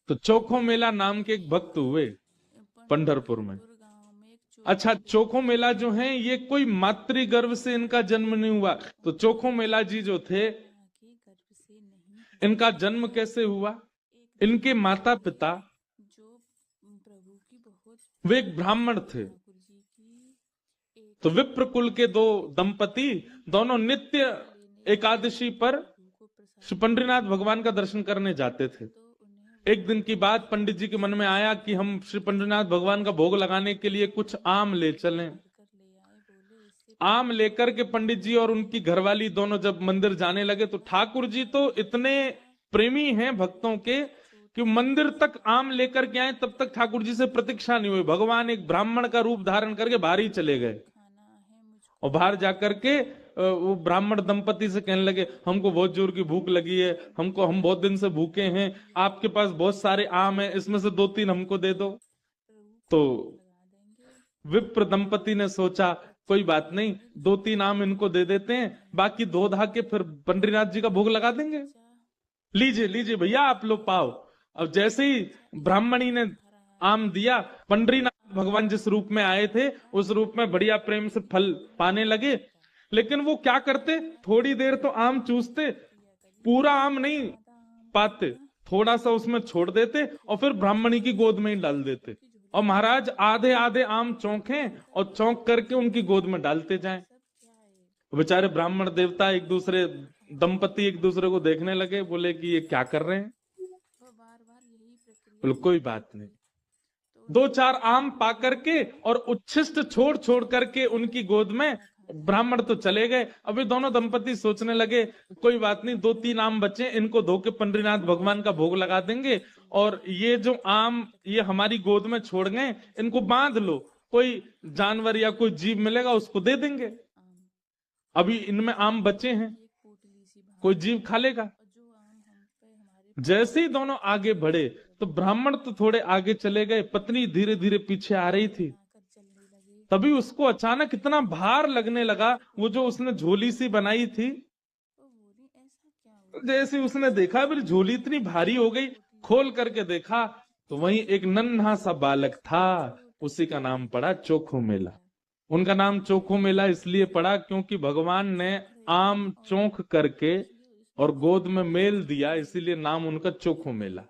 तो चोखो मेला नाम के एक भक्त हुए पंढरपुर में। अच्छा, चोखो मेला जो है ये कोई मातृ गर्भ से इनका जन्म नहीं हुआ। तो चोखो मेला जी जो थे, इनका जन्म कैसे हुआ? इनके माता पिता वे एक ब्राह्मण थे। तो विप्र कुल के दो दंपति दोनों नित्य एकादशी पर श्री पंडरीनाथ भगवान का दर्शन करने जाते थे। एक दिन की बात, पंडित जी के मन में आया कि हम श्री पंडरीनाथ भगवान का भोग लगाने के लिए कुछ आम ले चलें। आम लेकर के पंडित जी और उनकी घरवाली दोनों जब मंदिर जाने लगे, तो ठाकुर जी तो इतने प्रेमी हैं भक्तों के कि मंदिर तक आम लेकर के आए, तब तक ठाकुर जी से प्रतीक्षा नहीं हुई। भगवान एक ब्राह्मण का रूप धारण करके बाहर ही चले गए और बाहर जाकर के वो ब्राह्मण दंपति से कहने लगे, हमको बहुत जोर की भूख लगी है, हम बहुत दिन से भूखे हैं, आपके पास बहुत सारे आम हैं, इसमें से 2-3 हमको दे दो। तो विप्र दंपति ने सोचा, कोई बात नहीं, 2-3 आम इनको दे देते हैं, बाकी 2 धा के फिर पंडरीनाथ जी का भोग लगा देंगे। लीजिए लीजिए भैया, आप लोग पाओ। अब जैसे ही ब्राह्मणी ने आम दिया, पंडरीनाथ भगवान जिस रूप में आए थे उस रूप में बढ़िया प्रेम से फल पाने लगे। लेकिन वो क्या करते, थोड़ी देर तो आम चूसते, पूरा आम नहीं पाते, थोड़ा सा उसमें छोड़ देते और फिर ब्राह्मणी की गोद में ही डाल देते। और महाराज आधे आधे आम चौंके और चौंक करके उनकी गोद में डालते जाएं। बेचारे ब्राह्मण देवता एक दूसरे, दंपति एक दूसरे को देखने लगे, बोले कि ये क्या कर रहे हैं। बोले कोई बात नहीं। 2-4 आम पा करके और उच्छिष्ट छोड़ छोड़ करके उनकी गोद में ब्राह्मण तो चले गए। अभी दोनों दंपति सोचने लगे, कोई बात नहीं, 2-3 आम बचे, इनको धो के पंडरीनाथ भगवान का भोग लगा देंगे, और ये जो आम ये हमारी गोद में छोड़ गए, इनको बांध लो, कोई जानवर या कोई जीव मिलेगा उसको दे देंगे। अभी इनमें आम बचे हैं, कोई जीव खा लेगा। जैसे ही दोनों आगे बढ़े तो ब्राह्मण तो थोड़े आगे चले गए, पत्नी धीरे धीरे पीछे आ रही थी। तभी उसको अचानक इतना भार लगने लगा, वो जो उसने झोली सी बनाई थी, जैसे उसने देखा मेरी झोली इतनी भारी हो गई, खोल करके देखा तो वहीं एक नन्हा सा बालक था। उसी का नाम पड़ा चोखो मेला। उनका नाम चोखो मेला इसलिए पड़ा क्योंकि भगवान ने आम चौंक करके और गोद में मेल दिया, इसीलिए नाम उनका चोखो मेला।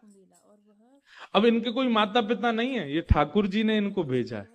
अब इनके कोई माता पिता नहीं है, ये ठाकुर जी ने इनको भेजा है।